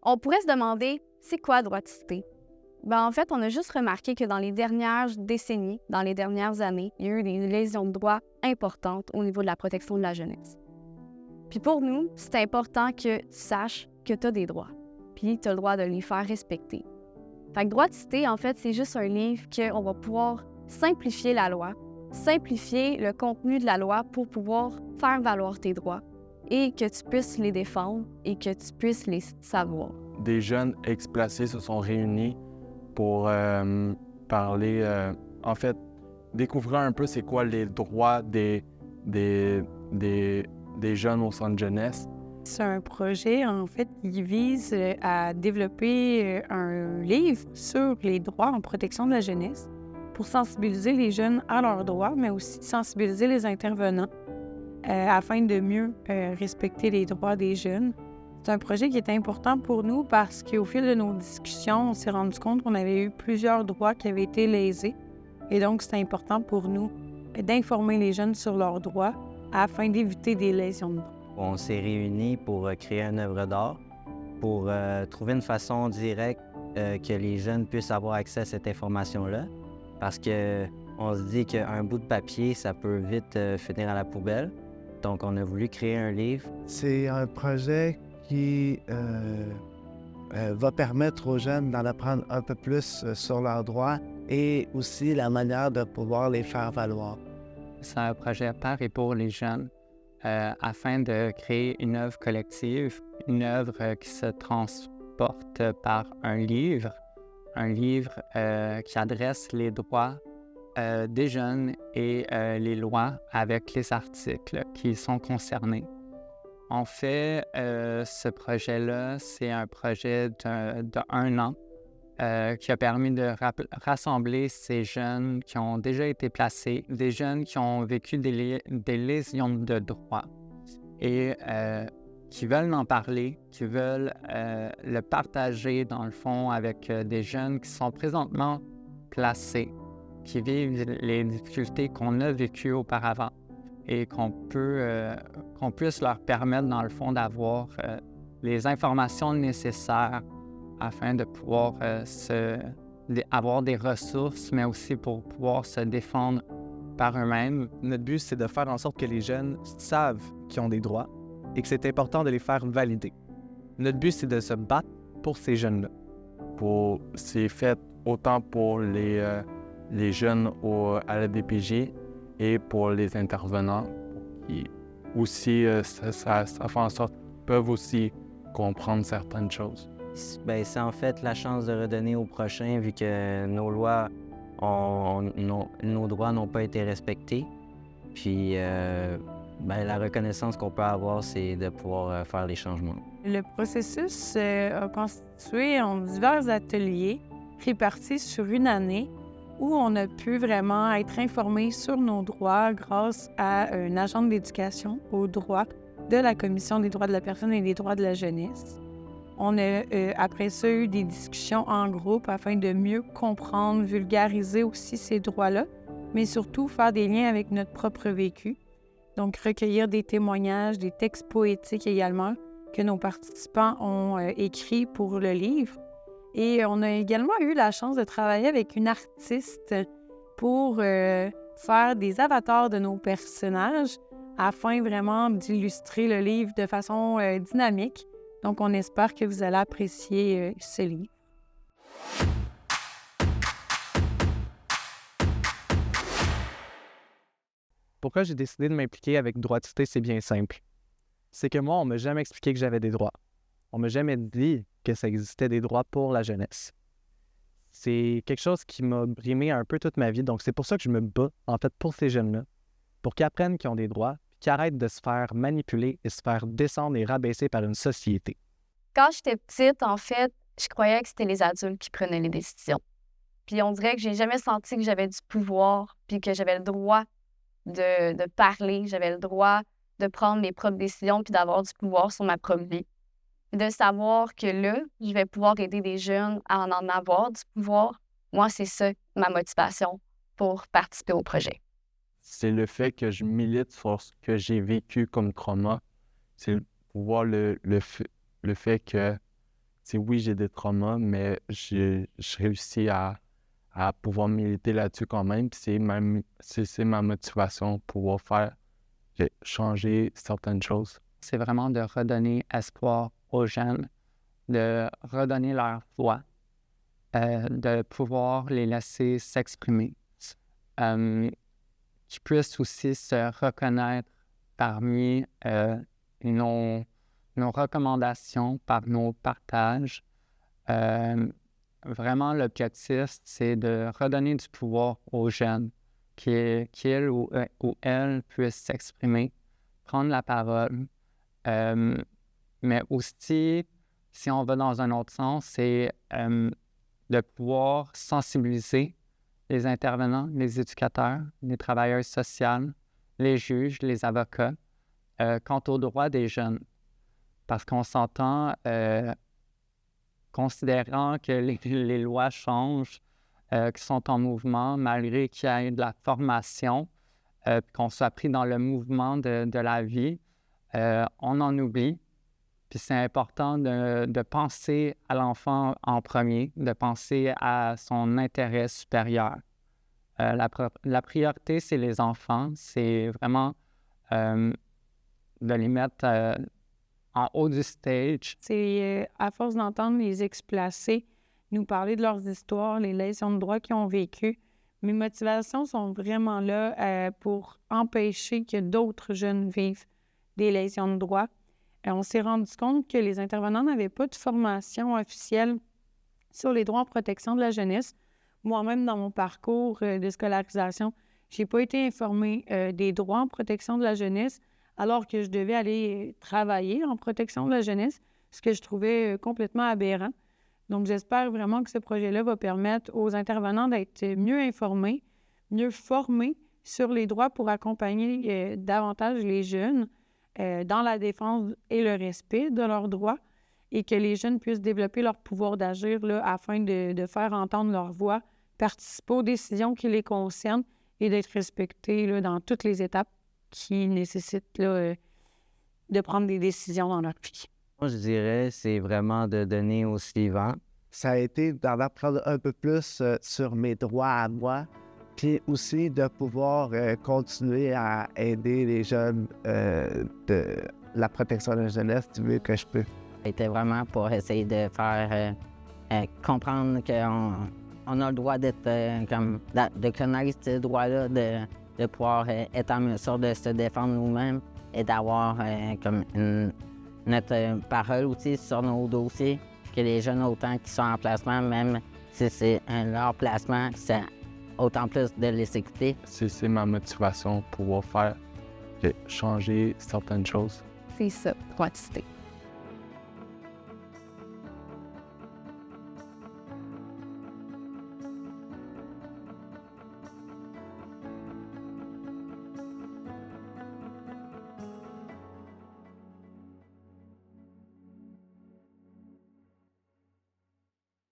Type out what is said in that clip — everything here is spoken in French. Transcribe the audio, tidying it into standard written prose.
On pourrait se demander, c'est quoi droit de cité? En fait, on a juste remarqué que dans les dernières décennies, dans les dernières années, il y a eu des lésions de droit importantes au niveau de la protection de la jeunesse. Puis pour nous, c'est important que tu saches que tu as des droits, puis tu as le droit de les faire respecter. Fait que droit de cité, en fait, c'est juste un livre qu'on va pouvoir simplifier la loi, simplifier le contenu de la loi pour pouvoir faire valoir tes droits et que tu puisses les défendre et que tu puisses les savoir. Des jeunes ex-placés se sont réunis pour parler, en fait, découvrir un peu c'est quoi les droits des jeunes au centre jeunesse. C'est un projet, en fait, qui vise à développer un livre sur les droits en protection de la jeunesse pour sensibiliser les jeunes à leurs droits, mais aussi sensibiliser les intervenants afin de mieux respecter les droits des jeunes. C'est un projet qui est important pour nous parce qu'au fil de nos discussions, on s'est rendu compte qu'on avait eu plusieurs droits qui avaient été lésés. Et donc, c'est important pour nous d'informer les jeunes sur leurs droits afin d'éviter des lésions de droits. On s'est réunis pour créer une œuvre d'art, pour trouver une façon directe que les jeunes puissent avoir accès à cette information-là. Parce qu'on se dit qu'un bout de papier, ça peut vite finir à la poubelle. Donc, on a voulu créer un livre. C'est un projet qui va permettre aux jeunes d'en apprendre un peu plus sur leurs droits et aussi la manière de pouvoir les faire valoir. C'est un projet par et pour les jeunes afin de créer une œuvre collective, une œuvre qui se transporte par un livre qui adresse les droits des jeunes et les lois avec les articles qui sont concernés. En fait, ce projet-là, c'est un projet d'1 an qui a permis de rassembler ces jeunes qui ont déjà été placés, des jeunes qui ont vécu des lésions de droit et qui veulent en parler, qui veulent le partager dans le fond avec des jeunes qui sont présentement placés, qui vivent les difficultés qu'on a vécues auparavant et qu'on puisse leur permettre dans le fond d'avoir les informations nécessaires afin de pouvoir avoir des ressources, mais aussi pour pouvoir se défendre par eux-mêmes. Notre but, c'est de faire en sorte que les jeunes savent qu'ils ont des droits et que c'est important de les faire valider. Notre but, c'est de se battre pour ces jeunes-là. C'est fait autant pour les jeunes à la DPJ et pour les intervenants qui aussi, ça fait en sorte qu'ils peuvent aussi comprendre certaines choses. Bien, c'est en fait la chance de redonner au prochain, vu que nos lois, nos droits n'ont pas été respectés. Puis, la reconnaissance qu'on peut avoir, c'est de pouvoir faire les changements. Le processus a constitué en divers ateliers répartis sur une année où on a pu vraiment être informé sur nos droits grâce à un agent d'éducation aux droits de la Commission des droits de la personne et des droits de la jeunesse. On a après ça eu des discussions en groupe afin de mieux comprendre, vulgariser aussi ces droits-là, mais surtout faire des liens avec notre propre vécu. Donc recueillir des témoignages, des textes poétiques également que nos participants ont écrits pour le livre. Et on a également eu la chance de travailler avec une artiste pour faire des avatars de nos personnages afin vraiment d'illustrer le livre de façon dynamique. Donc, on espère que vous allez apprécier ce livre. Pourquoi j'ai décidé de m'impliquer avec Droit de cité, c'est bien simple. C'est que moi, on ne m'a jamais expliqué que j'avais des droits. On ne m'a jamais dit que ça existait des droits pour la jeunesse. C'est quelque chose qui m'a brimé un peu toute ma vie, donc c'est pour ça que je me bats, en fait, pour ces jeunes-là, pour qu'ils apprennent qu'ils ont des droits, qui arrêtent de se faire manipuler et se faire descendre et rabaisser par une société. Quand j'étais petite, en fait, je croyais que c'était les adultes qui prenaient les décisions. Puis on dirait que j'ai jamais senti que j'avais du pouvoir, puis que j'avais le droit de parler, j'avais le droit de prendre mes propres décisions, puis d'avoir du pouvoir sur ma propre vie. De savoir que là, je vais pouvoir aider des jeunes à en avoir du pouvoir. Moi, c'est ça ma motivation pour participer au projet. C'est le fait que je milite sur ce que j'ai vécu comme trauma. C'est voir le fait que oui, j'ai des traumas, mais je réussis à pouvoir militer là-dessus quand même. Puis c'est ma motivation pour pouvoir changer certaines choses. C'est vraiment de redonner espoir aux jeunes, de redonner leur voix, de pouvoir les laisser s'exprimer, qu'ils puissent aussi se reconnaître parmi nos recommandations, par nos partages. Vraiment, l'objectif, c'est de redonner du pouvoir aux jeunes, qu'ils ou elles puissent s'exprimer, prendre la parole, mais aussi, si on va dans un autre sens, c'est de pouvoir sensibiliser les intervenants, les éducateurs, les travailleurs sociaux, les juges, les avocats, quant aux droits des jeunes. Parce qu'on s'entend, considérant que les lois changent, qui sont en mouvement, malgré qu'il y ait de la formation, qu'on soit pris dans le mouvement de la vie, on en oublie. Puis c'est important de penser à l'enfant en premier, de penser à son intérêt supérieur. La priorité, c'est les enfants. C'est vraiment de les mettre en haut du stage. C'est à force d'entendre les ex-placés nous parler de leurs histoires, les lésions de droit qu'ils ont vécues, mes motivations sont vraiment là pour empêcher que d'autres jeunes vivent des lésions de droit. On s'est rendu compte que les intervenants n'avaient pas de formation officielle sur les droits en protection de la jeunesse. Moi-même, dans mon parcours de scolarisation, je n'ai pas été informée des droits en protection de la jeunesse alors que je devais aller travailler en protection de la jeunesse, ce que je trouvais complètement aberrant. Donc, j'espère vraiment que ce projet-là va permettre aux intervenants d'être mieux informés, mieux formés sur les droits pour accompagner davantage les jeunes dans la défense et le respect de leurs droits et que les jeunes puissent développer leur pouvoir d'agir là, afin de faire entendre leur voix, participer aux décisions qui les concernent et d'être respectés là, dans toutes les étapes qui nécessitent là, de prendre des décisions dans leur vie. Moi, je dirais, c'est vraiment de donner au suivant. Ça a été d'en apprendre un peu plus sur mes droits à moi, puis aussi de pouvoir continuer à aider les jeunes de la protection de la jeunesse du mieux que je peux. C'était vraiment pour essayer de faire comprendre qu'on a le droit d'être de connaître ce droit-là, de pouvoir être en mesure de se défendre nous-mêmes et d'avoir comme notre parole aussi sur nos dossiers, que les jeunes autant qui sont en placement, même si c'est leur placement, c'est autant plus de les écouter. C'est ma motivation pour pouvoir changer certaines choses. C'est ça, droiticité.